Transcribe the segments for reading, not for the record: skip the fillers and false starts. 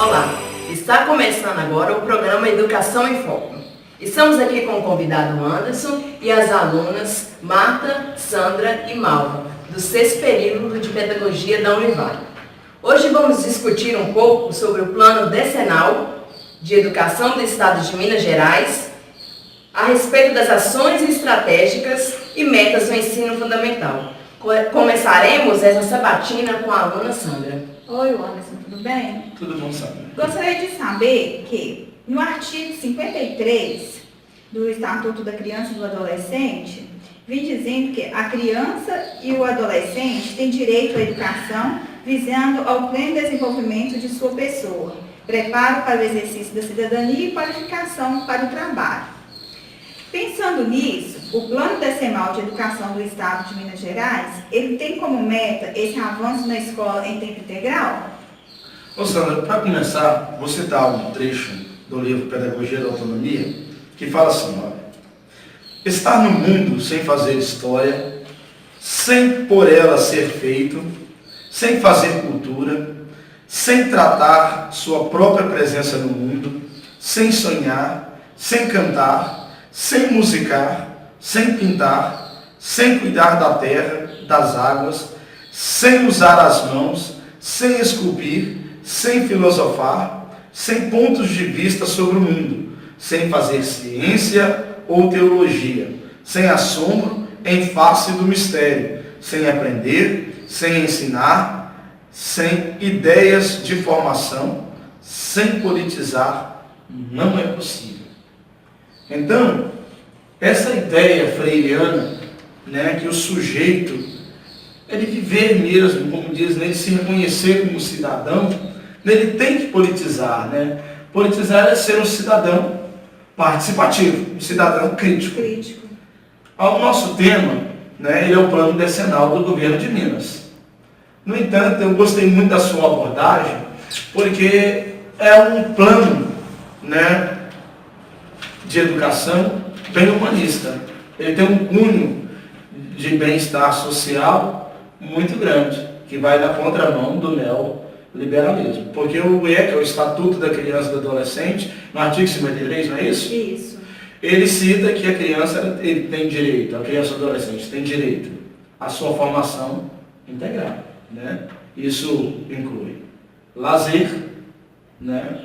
Olá, está começando agora o programa Educação em Foco. Estamos aqui com o convidado Anderson e as alunas Marta, Sandra e Malva, do 6º período de Pedagogia da Univale. Hoje vamos discutir um pouco sobre o Plano Decenal de Educação do Estado de Minas Gerais, a respeito das ações estratégicas e metas do ensino fundamental. Começaremos essa sabatina com a aluna Sandra. Oi, Anderson, tudo bem? Tudo bom, Sandra? Gostaria de saber que, no artigo 53 do Estatuto da Criança e do Adolescente, vem dizendo que a criança e o adolescente têm direito à educação, visando ao pleno desenvolvimento de sua pessoa, preparo para o exercício da cidadania e qualificação para o trabalho. Pensando nisso, o Plano Decenal de Educação do Estado de Minas Gerais, ele tem como meta esse avanço na escola em tempo integral? Ô Sandra, para começar, vou citar um trecho do livro Pedagogia da Autonomia, que fala assim, olha, estar no mundo sem fazer história, sem por ela ser feito, sem fazer cultura, sem tratar sua própria presença no mundo, sem sonhar, sem cantar, sem musicar, sem pintar, sem cuidar da terra, das águas, sem usar as mãos, sem esculpir, sem filosofar, sem pontos de vista sobre o mundo, sem fazer ciência ou teologia, sem assombro em face do mistério, sem aprender, sem ensinar, sem ideias de formação, sem politizar, não é possível. Então, essa ideia freiriana, né, que o sujeito, ele viver mesmo, como diz, né, ele se reconhecer como cidadão, ele tem que politizar, né? Politizar é ser um cidadão participativo, um cidadão crítico. O nosso tema, né, ele é o Plano Decenal do Governo de Minas. No entanto, eu gostei muito da sua abordagem, porque é um plano, né, de educação bem humanista. Ele tem um cunho de bem-estar social muito grande, que vai na contramão do neoliberalismo. Porque o ECA, o Estatuto da Criança e do Adolescente, no artigo 53, não é isso? Isso. Ele cita que a criança ele tem direito, a criança e o adolescente tem direito à sua formação integral, né? Isso inclui lazer, né?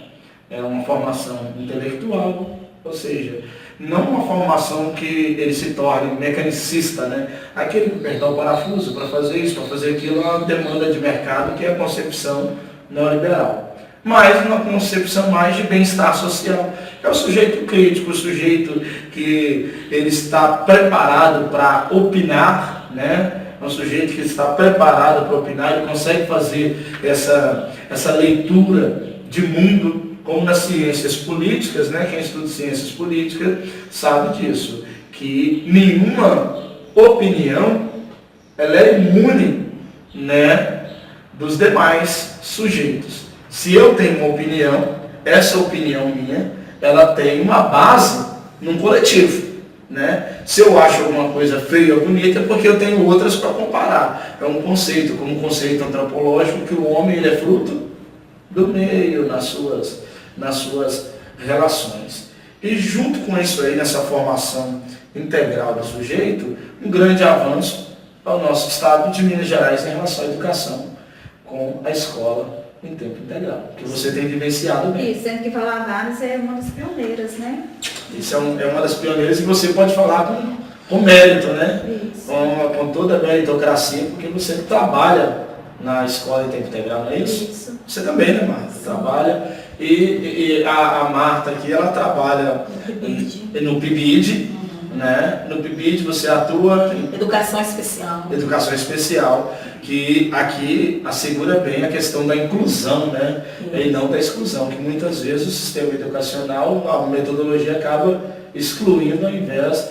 É uma formação intelectual, ou seja, não uma formação que ele se torne mecanicista, né? Aquele que apertar o parafuso para fazer isso, para fazer aquilo, é uma demanda de mercado, que é a concepção neoliberal. Mas uma concepção mais de bem-estar social. É o sujeito crítico, o sujeito que ele está preparado para opinar, né? É um sujeito que está preparado para opinar, ele consegue fazer essa leitura de mundo, como nas ciências políticas, né? Quem estuda ciências políticas sabe disso, que nenhuma opinião ela é imune, né, dos demais sujeitos. Se eu tenho uma opinião, essa opinião minha, ela tem uma base num coletivo, né? Se eu acho alguma coisa feia ou bonita, é porque eu tenho outras para comparar. É um conceito, como um conceito antropológico, que o homem ele é fruto do meio, nas suas relações. E junto com isso aí, nessa formação integral do sujeito, um grande avanço ao nosso estado de Minas Gerais em relação à educação com a escola em tempo integral, que você tem vivenciado bem. Isso, sendo que Valadares é uma das pioneiras, né? Isso é uma das pioneiras e você pode falar com mérito, né? Isso. Com toda a meritocracia, porque você trabalha na escola em tempo integral, não é isso? Isso. Você também, né, Marta? Trabalha. E a Marta aqui, ela trabalha no PIBID, né? No PIBID você atua em Educação especial. educação especial, que aqui assegura bem a questão da inclusão, né? E não da exclusão, que muitas vezes o sistema educacional, a metodologia acaba excluindo ao invés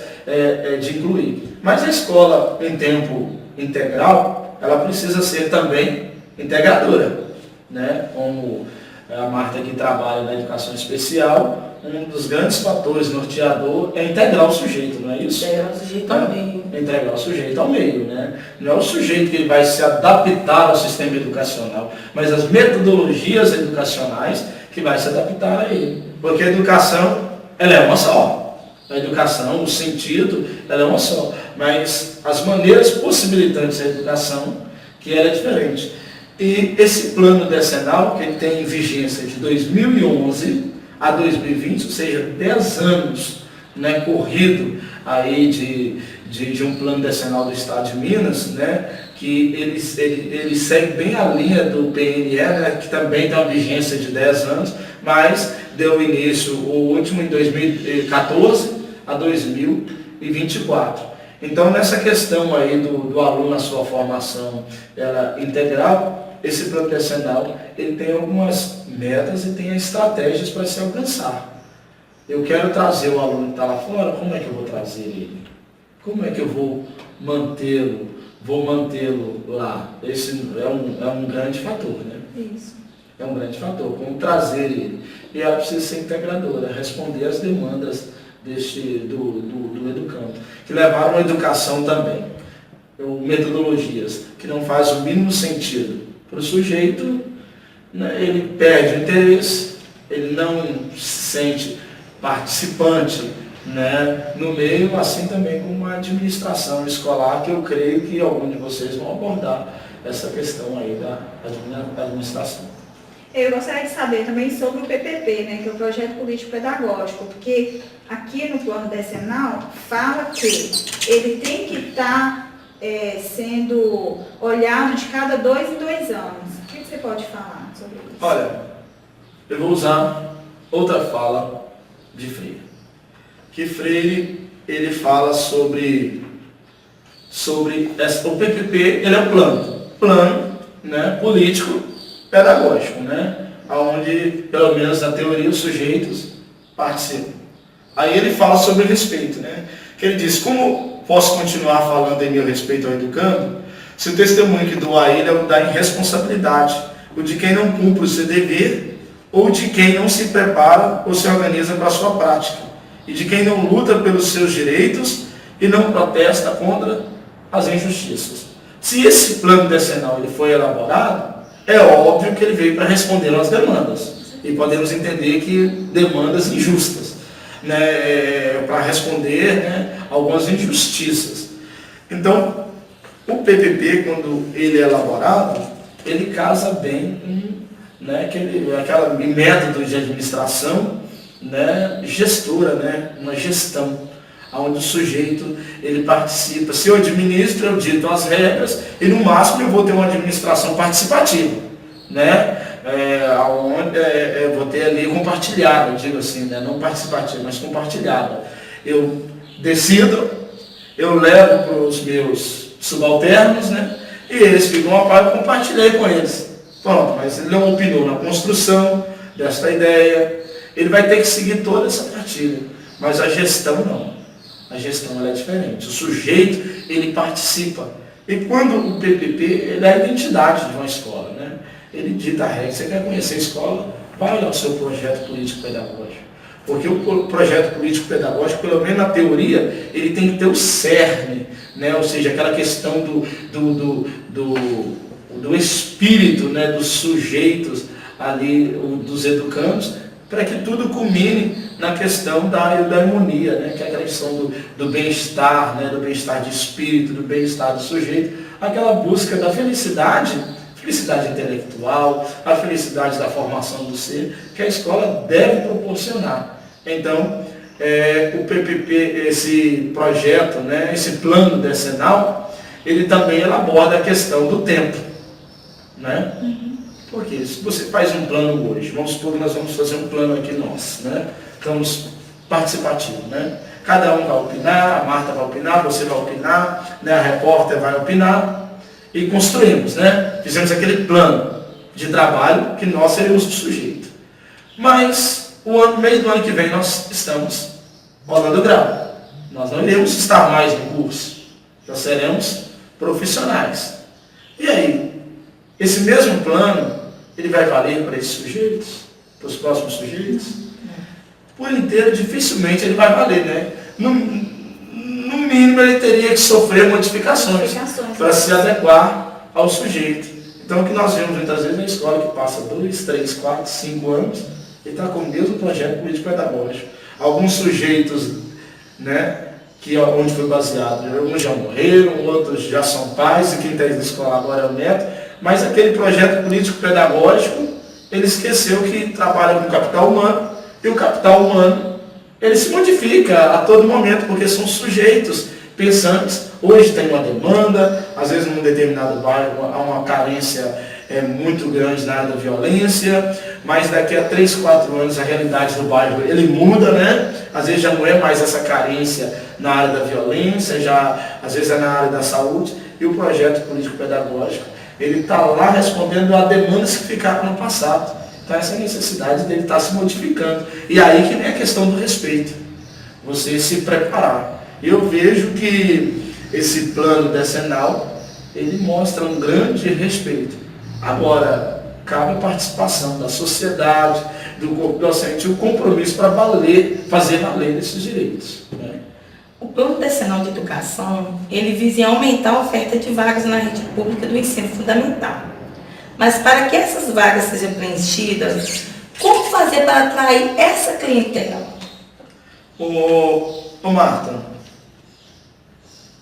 de incluir. Mas a escola em tempo integral, ela precisa ser também integradora, né? Como a Marta que trabalha na educação especial, um dos grandes fatores norteador é integrar o sujeito, não é isso? O sujeito também. entregar o sujeito ao meio, né? Não é o sujeito que ele vai se adaptar ao sistema educacional, mas as metodologias educacionais que vai se adaptar a ele. Porque a educação, ela é uma só. A educação, o sentido, ela é uma só. Mas as maneiras possibilitantes da educação, que ela é diferente. E esse plano decenal, que ele tem vigência de 2011 a 2020, ou seja, 10 anos, né, corrido aí de um plano decenal do Estado de Minas, né, que ele segue bem a linha do PNE, né, que também tem uma vigência de 10 anos, mas deu início o último em 2014 a 2024. Então, nessa questão aí do aluno na sua formação integral, esse plano decenal, ele tem algumas metas e tem estratégias para se alcançar. Eu quero trazer o aluno que está lá fora, como é que eu vou trazer ele? Como é que eu vou mantê-lo? Vou mantê-lo lá? Esse é um grande fator, né? Isso. É um grande fator, como trazer ele. E ela precisa ser integradora, responder às demandas do educando, que levaram a educação também. Metodologias que não fazem o mínimo sentido para o sujeito, né, ele perde o interesse, ele não se sente participante, né, no meio, assim também como a administração escolar, que eu creio que alguns de vocês vão abordar essa questão aí da administração. Eu gostaria de saber também sobre o PPP, né, que é o Projeto Político Pedagógico, porque aqui no plano decenal fala que ele tem que estar sendo olhado de cada 2 em 2 anos. O que você pode falar sobre isso? Olha, eu vou usar outra fala de Freire. Que Freire, ele fala sobre o PPP, ele é um plano, né, político pedagógico, né, onde, pelo menos na teoria, os sujeitos participam. Aí ele fala sobre respeito, né, que ele diz, como posso continuar falando em meu respeito ao educando, se o testemunho que dou a ele é o da irresponsabilidade, o de quem não cumpre o seu dever, ou de quem não se prepara ou se organiza para a sua prática, e de quem não luta pelos seus direitos e não protesta contra as injustiças. Se esse plano decenal ele foi elaborado, é óbvio que ele veio para responder às demandas, e podemos entender que demandas injustas, né, para responder, né, algumas injustiças. Então, o PPP, quando ele é elaborado, ele casa bem com, né, aquela método de administração, né, gestora, né, uma gestão, onde o sujeito ele participa. Se eu administro, eu dito as regras e no máximo eu vou ter uma administração participativa, né? Vou ter ali compartilhada, eu digo assim, né? Não participativa, mas compartilhada. Eu decido, eu levo para os meus subalternos, né? E eles ficam a par, eu compartilhei com eles. Pronto, mas ele não opinou na construção desta ideia, ele vai ter que seguir toda essa partilha, mas a gestão não. A gestão ela é diferente. O sujeito, ele participa. E quando o PPP, ele é a identidade de uma escola, né? Ele dita a regra. Você quer conhecer a escola? Vai olhar o seu projeto político-pedagógico. Porque o projeto político-pedagógico, pelo menos na teoria, ele tem que ter o cerne, né? Ou seja, aquela questão do espírito, né? Dos sujeitos ali, dos educandos, para que tudo culmine na questão da harmonia, né? Que é aquela questão do bem-estar, né? Do bem-estar de espírito, do bem-estar do sujeito, aquela busca da felicidade intelectual, a felicidade da formação do ser, que a escola deve proporcionar. Então, o PPP, esse projeto, né? Esse plano decenal, ele também aborda a questão do tempo, né? Porque se você faz um plano hoje, vamos supor que nós vamos fazer um plano aqui nosso, né? Estamos participativos, né? Cada um vai opinar, a Marta vai opinar, você vai opinar, né? A repórter vai opinar e construímos, né? Fizemos aquele plano de trabalho que nós seríamos o sujeito. Mas o mês do ano que vem nós estamos rolando grau. Nós não iremos estar mais no curso, nós seremos profissionais. E aí, esse mesmo plano, ele vai valer para esses sujeitos, para os próximos sujeitos? Por inteiro, dificilmente ele vai valer, né? No mínimo ele teria que sofrer modificações para se adequar ao sujeito. Então o que nós vemos muitas vezes na escola que passa 2, 3, 4, 5 anos e está com o mesmo projeto político-pedagógico. Alguns sujeitos, né, onde foi baseado, alguns já morreram, outros já são pais e quem está na escola agora é o neto, mas aquele projeto político-pedagógico, ele esqueceu que trabalha com capital humano e o capital humano ele se modifica a todo momento, porque são sujeitos pensantes. Hoje tem uma demanda, às vezes num determinado bairro há uma carência muito grande na área da violência, mas daqui a 3, 4 anos a realidade do bairro ele muda, né? Às vezes já não é mais essa carência na área da violência, já às vezes é na área da saúde, e o projeto político-pedagógico ele está lá respondendo a demandas que ficaram no passado. Então essa necessidade dele estar se modificando. E aí que vem a questão do respeito. Você se preparar. Eu vejo que esse plano decenal, ele mostra um grande respeito. Agora, cabe a participação da sociedade, do corpo docente, o compromisso para fazer valer esses direitos. Né? O Plano Decenal de Educação, ele visa aumentar a oferta de vagas na rede pública do ensino fundamental. Mas para que essas vagas sejam preenchidas, como fazer para atrair essa clientela? Ô Marta,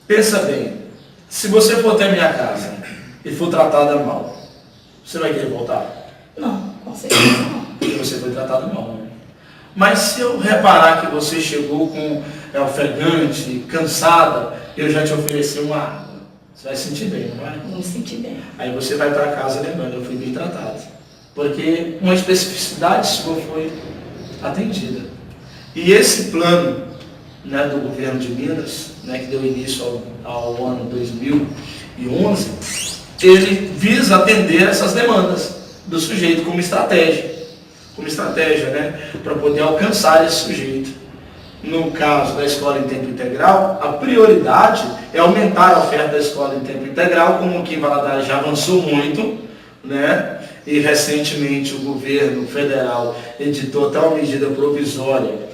pensa bem, se você for até a minha casa e for tratada mal, você vai querer voltar? Não, com certeza não. Porque você foi tratado mal. Né? Mas se eu reparar que você chegou com ofegante, cansada, eu já te ofereci uma água. Você vai se sentir bem, não vai? Vou me sentir bem. Aí você vai para casa lembrando, eu fui bem tratado. Porque uma especificidade sua foi atendida. E esse plano, né, do governo de Minas, né, que deu início ao ano 2011, ele visa atender essas demandas do sujeito como estratégia. Né, para poder alcançar esse sujeito. No caso da escola em tempo integral, a prioridade é aumentar a oferta da escola em tempo integral, como aqui em Valadares já avançou muito, né? E recentemente o governo federal editou até uma medida provisória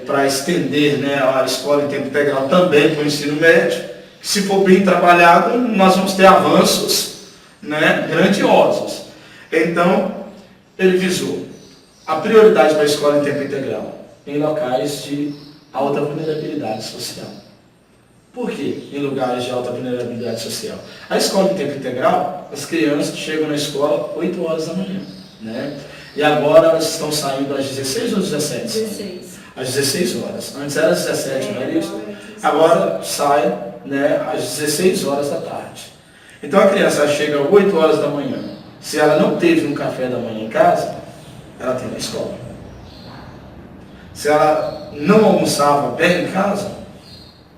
para estender, né, a escola em tempo integral também para o ensino médio. Se for bem trabalhado, nós vamos ter avanços, né, grandiosos. Então, ele visou a prioridade para a escola em tempo integral em locais de alta vulnerabilidade social. Por quê? Em lugares de alta vulnerabilidade social. A escola em tempo integral, as crianças chegam na escola 8 horas da manhã. Né? E agora elas estão saindo às 16 ou 17? 16. Às 16 horas. Antes era às 17, não era isso? Agora sai, né, às 16 horas da tarde. Então a criança chega às 8 horas da manhã. Se ela não teve um café da manhã em casa, ela tem na escola. Se ela não almoçava bem em casa,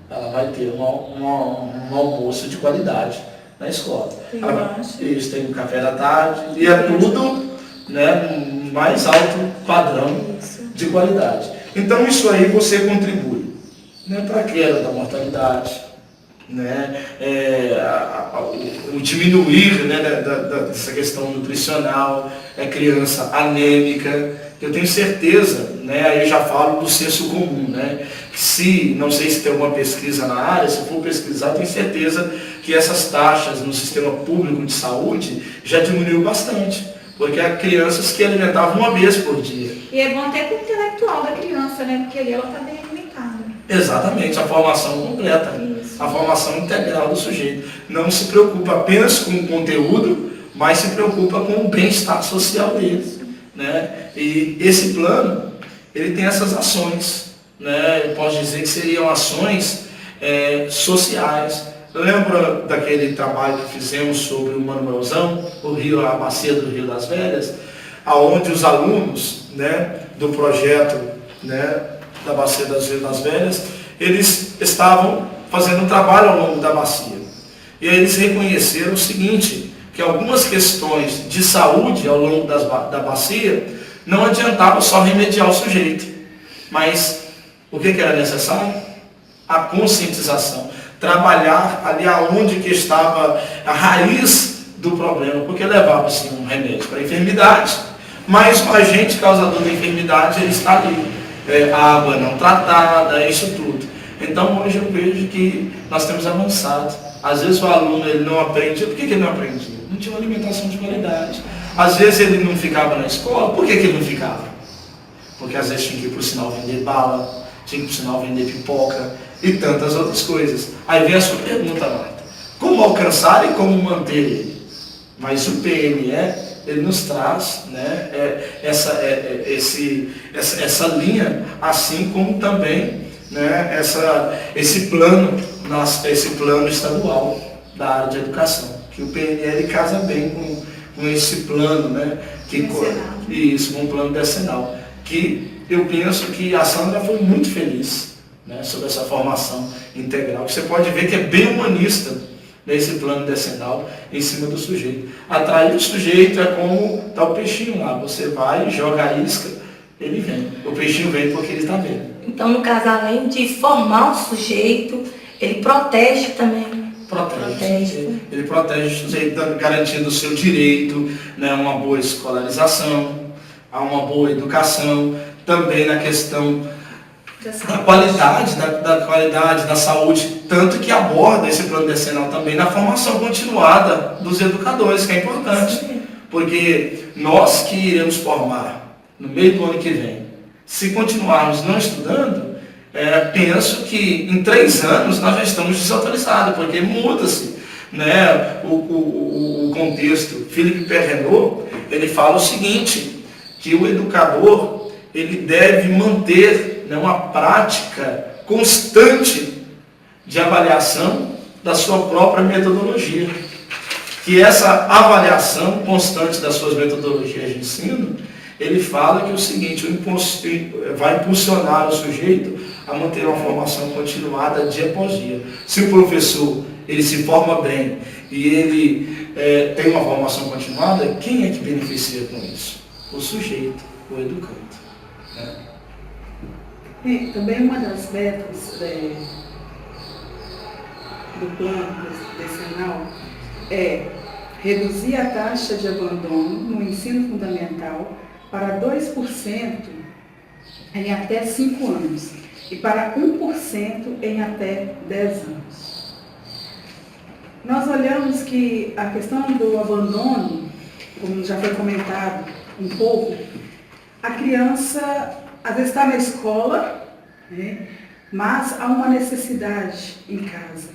ela vai ter um almoço de qualidade na escola. Isso, tem um café da tarde, e é tudo, né, mais alto padrão de qualidade. Então isso aí você contribui, né, para a queda da mortalidade, né, o diminuir, né, dessa questão nutricional, criança anêmica. Eu tenho certeza, né, aí eu já falo do senso comum, né, que não sei se tem alguma pesquisa na área, se for pesquisar, eu tenho certeza que essas taxas no sistema público de saúde já diminuiu bastante, porque há crianças que alimentavam uma vez por dia. E é bom até para o intelectual da criança, né, porque ali ela está bem alimentada. Exatamente, a formação completa, isso. A formação integral do sujeito. Não se preocupa apenas com o conteúdo, mas se preocupa com o bem-estar social dele. Né? E esse plano, ele tem essas ações, né? Eu posso dizer que seriam ações sociais. Lembra daquele trabalho que fizemos sobre o Manuelzão, a bacia do Rio das Velhas, aonde os alunos, né, do projeto, né, da bacia do Rio das Velhas, eles estavam fazendo um trabalho ao longo da bacia. E aí eles reconheceram o seguinte, que algumas questões de saúde ao longo da bacia não adiantava só remediar o sujeito, mas o que era necessário? A conscientização, trabalhar ali aonde que estava a raiz do problema, porque levava-se um remédio para a enfermidade, mas o agente causador da enfermidade ele está ali, água não tratada, isso tudo. Então hoje eu vejo que nós temos avançado. Às vezes o aluno ele não aprendia. Por que ele não aprendia? Não tinha uma alimentação de qualidade. Às vezes ele não ficava na escola. Por que ele não ficava? Porque às vezes tinha que ir para o sinal vender bala, tinha que ir para o sinal vender pipoca e tantas outras coisas. Aí vem a sua pergunta, Marta. Como alcançar e como manter ele? Mas o PNE, ele nos traz, né, essa linha, assim como também, né, esse plano estadual da área de educação, que o PNL casa bem com esse plano, né, isso, com o plano decenal, que eu penso que a Sandra foi muito feliz, né, sobre essa formação integral. Você pode ver que é bem humanista nesse plano decenal em cima do sujeito. Atrair o sujeito é como tá o peixinho lá, você vai, joga a isca, ele vem. O peixinho vem porque ele está vendo. Então, no caso, além de formar o sujeito, ele protege também. Protege. Ele protege o sujeito, garantindo o seu direito, né, uma boa escolarização, a uma boa educação, também na questão da qualidade, da qualidade, da saúde, tanto que aborda esse plano decenal também na formação continuada dos educadores, que é importante. Sim. Porque nós que iremos formar no meio do ano que vem, se continuarmos não estudando, penso que em 3 anos nós já estamos desautorizados, porque muda-se, né, o contexto. Philippe Perrenot, ele fala o seguinte, que o educador ele deve manter, né, uma prática constante de avaliação da sua própria metodologia. Que essa avaliação constante das suas metodologias de ensino, ele fala que o seguinte, vai impulsionar o sujeito a manter uma formação continuada dia após dia. Se o professor ele se forma bem e ele tem uma formação continuada, quem é que beneficia com isso? O sujeito, o educando. Né? E também uma das metas do plano decenal é reduzir a taxa de abandono no ensino fundamental para 2% em até 5 anos e para 1% em até 10 anos. Nós olhamos que a questão do abandono, como já foi comentado um pouco, a criança às vezes está na escola, né, mas há uma necessidade em casa.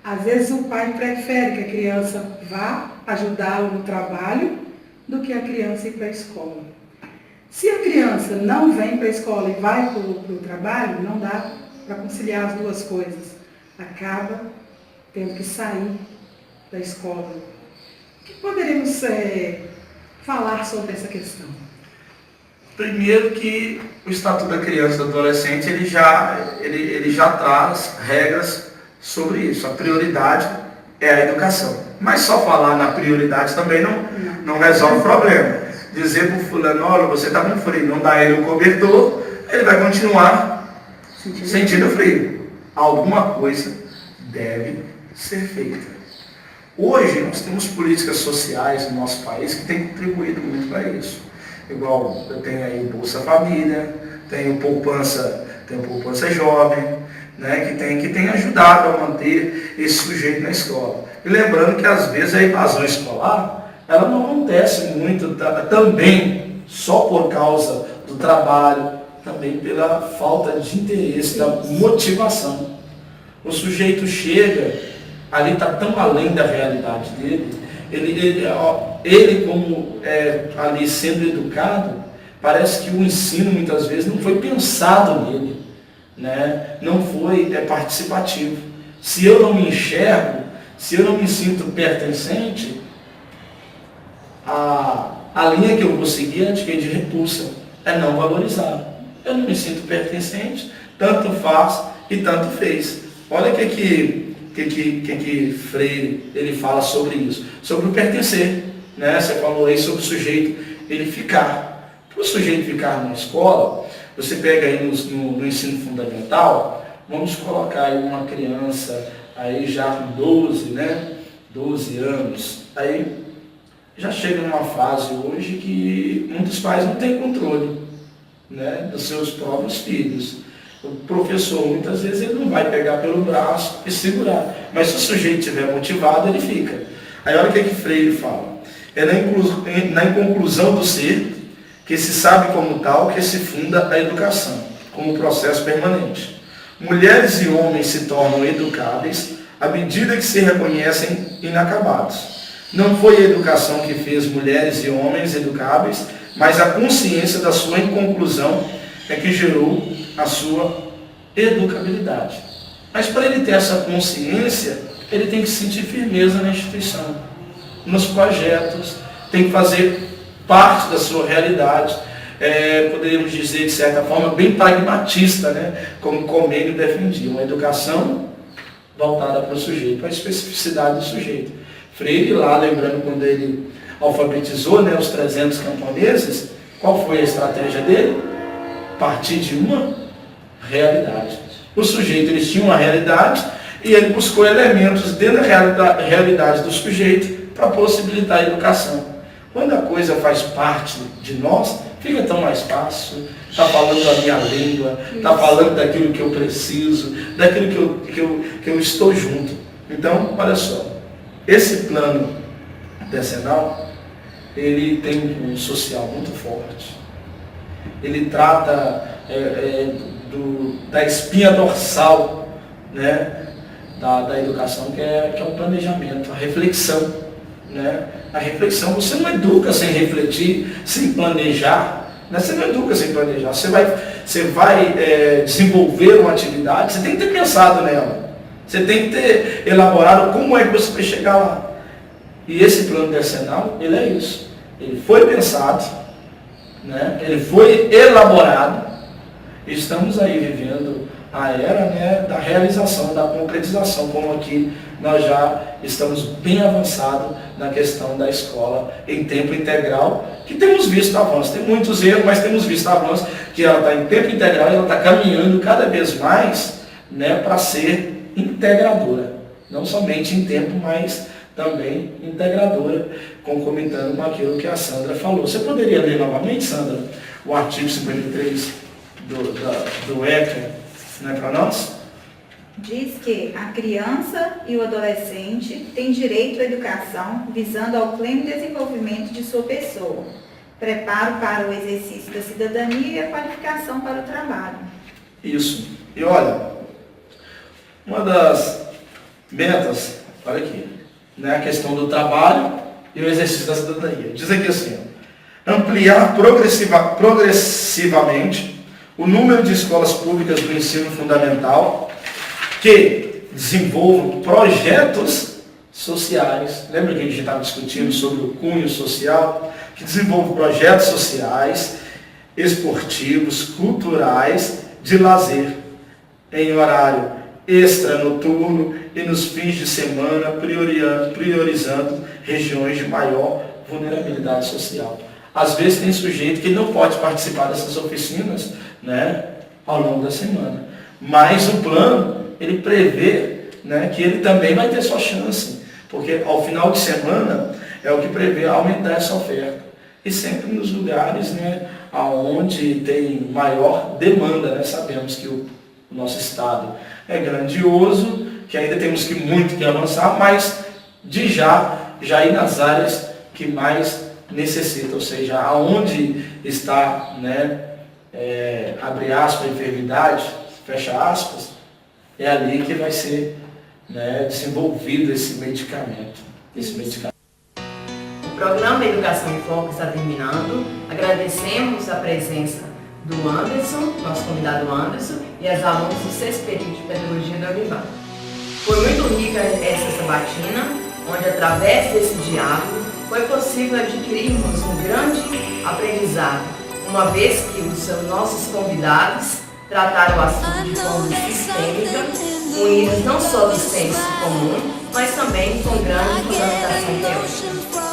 Às vezes o pai prefere que a criança vá ajudá-lo no trabalho do que a criança ir para a escola. Se a criança não vem para a escola e vai para o trabalho, não dá para conciliar as duas coisas. Acaba tendo que sair da escola. O que poderíamos falar sobre essa questão? Primeiro que o Estatuto da Criança e do Adolescente ele já traz regras sobre isso. A prioridade é a educação. Mas só falar na prioridade também não resolve o problema. Dizer para o fulano, olha, você está com frio, não dá ele o cobertor, ele vai continuar sentindo frio. Alguma coisa deve ser feita. Hoje nós temos políticas sociais no nosso país que têm contribuído muito para isso. Igual eu tenho aí Bolsa Família, tenho poupança jovem, né, que tem ajudado a manter esse sujeito na escola. E lembrando que às vezes a evasão escolar, ela não acontece muito também só por causa do trabalho, também pela falta de interesse, da motivação. O sujeito chega, ali está tão além da realidade dele, ele como ali sendo educado, parece que o ensino muitas vezes não foi pensado nele, né? Não foi participativo. Se eu não me enxergo, se eu não me sinto pertencente, a linha que eu vou seguir é de repulsa, é não valorizar. Eu não me sinto pertencente, tanto faz e tanto fez. Olha o que Freire ele fala sobre isso, sobre o pertencer, né? Você falou aí sobre o sujeito ele ficar. Para o sujeito ficar na escola, você pega aí no ensino fundamental, vamos colocar aí uma criança aí já com 12 anos, aí já chega numa fase hoje que muitos pais não têm controle, né, dos seus próprios filhos. O professor, muitas vezes, ele não vai pegar pelo braço e segurar. Mas se o sujeito estiver motivado, ele fica. Aí olha o que Freire fala. É na inconclusão do ser que se sabe como tal que se funda a educação, como processo permanente. Mulheres e homens se tornam educáveis à medida que se reconhecem inacabados. Não foi a educação que fez mulheres e homens educáveis, mas a consciência da sua inconclusão é que gerou a sua educabilidade. Mas para ele ter essa consciência, ele tem que sentir firmeza na instituição, nos projetos, tem que fazer parte da sua realidade. Poderíamos dizer, de certa forma, bem pragmatista, né? Como Comênio defendia, uma educação voltada para o sujeito, para a especificidade do sujeito. Freire, lá, lembrando quando ele alfabetizou, né, os 300 camponeses, qual foi a estratégia dele? Partir de uma realidade. O sujeito, eles tinham uma realidade e ele buscou elementos dentro da realidade do sujeito para possibilitar a educação. Quando a coisa faz parte de nós, fica tão mais fácil. Está falando da minha língua, está falando daquilo que eu preciso, daquilo que eu estou junto. Então, olha só, esse plano decenal, ele tem um cunho social muito forte. Ele trata da espinha dorsal, né, da educação, que é o planejamento, a reflexão. Né? A reflexão, você não educa sem refletir, sem planejar. Né? Você não educa sem planejar. Você vai desenvolver uma atividade, você tem que ter pensado nela. Você tem que ter elaborado como é que você vai chegar lá. E esse plano decenal, ele é isso. Ele foi pensado, né? Ele foi elaborado. E estamos aí vivendo a era, né, da realização, da concretização, como aqui nós já estamos bem avançados na questão da escola em tempo integral, que temos visto avanços. Tem muitos erros, mas temos visto avanços, que ela está em tempo integral e ela está caminhando cada vez mais, né, para ser integradora. Não somente em tempo, mas também integradora, concomitando com aquilo que a Sandra falou. Você poderia ler novamente, Sandra, o artigo 53 do ECA, né, para nós? Diz que a criança e o adolescente têm direito à educação visando ao pleno desenvolvimento de sua pessoa, preparo para o exercício da cidadania e a qualificação para o trabalho. Isso. E olha, uma das metas, olha aqui, né, a questão do trabalho e o exercício da cidadania. Diz aqui assim, ó, ampliar progressivamente o número de escolas públicas do ensino fundamental que desenvolvam projetos sociais. Lembra que a gente estava discutindo sobre o cunho social? Que desenvolvam projetos sociais, esportivos, culturais, de lazer, em horário extra-noturno e nos fins de semana, priorizando regiões de maior vulnerabilidade social. Às vezes tem sujeito que não pode participar dessas oficinas, né, ao longo da semana. Mas o plano, ele prevê, né, que ele também vai ter sua chance, porque ao final de semana é o que prevê aumentar essa oferta. E sempre nos lugares, né, onde tem maior demanda, né? Sabemos que o nosso estado é grandioso, que ainda temos muito que avançar, mas de já ir nas áreas que mais necessita, ou seja, aonde está, né, abre aspas, enfermidade, fecha aspas, é ali que vai ser, né, desenvolvido esse medicamento. O programa Educação em Foco está terminando. Agradecemos a presença do Anderson, nosso convidado Anderson, e as alunas do sexto período de Pedagogia da Univale. Foi muito rica essa sabatina, onde através desse diálogo foi possível adquirirmos um grande aprendizado, uma vez que os nossos convidados trataram o assunto de forma sistêmica, unidos não só do senso comum, mas também com grande fundamentação teórica.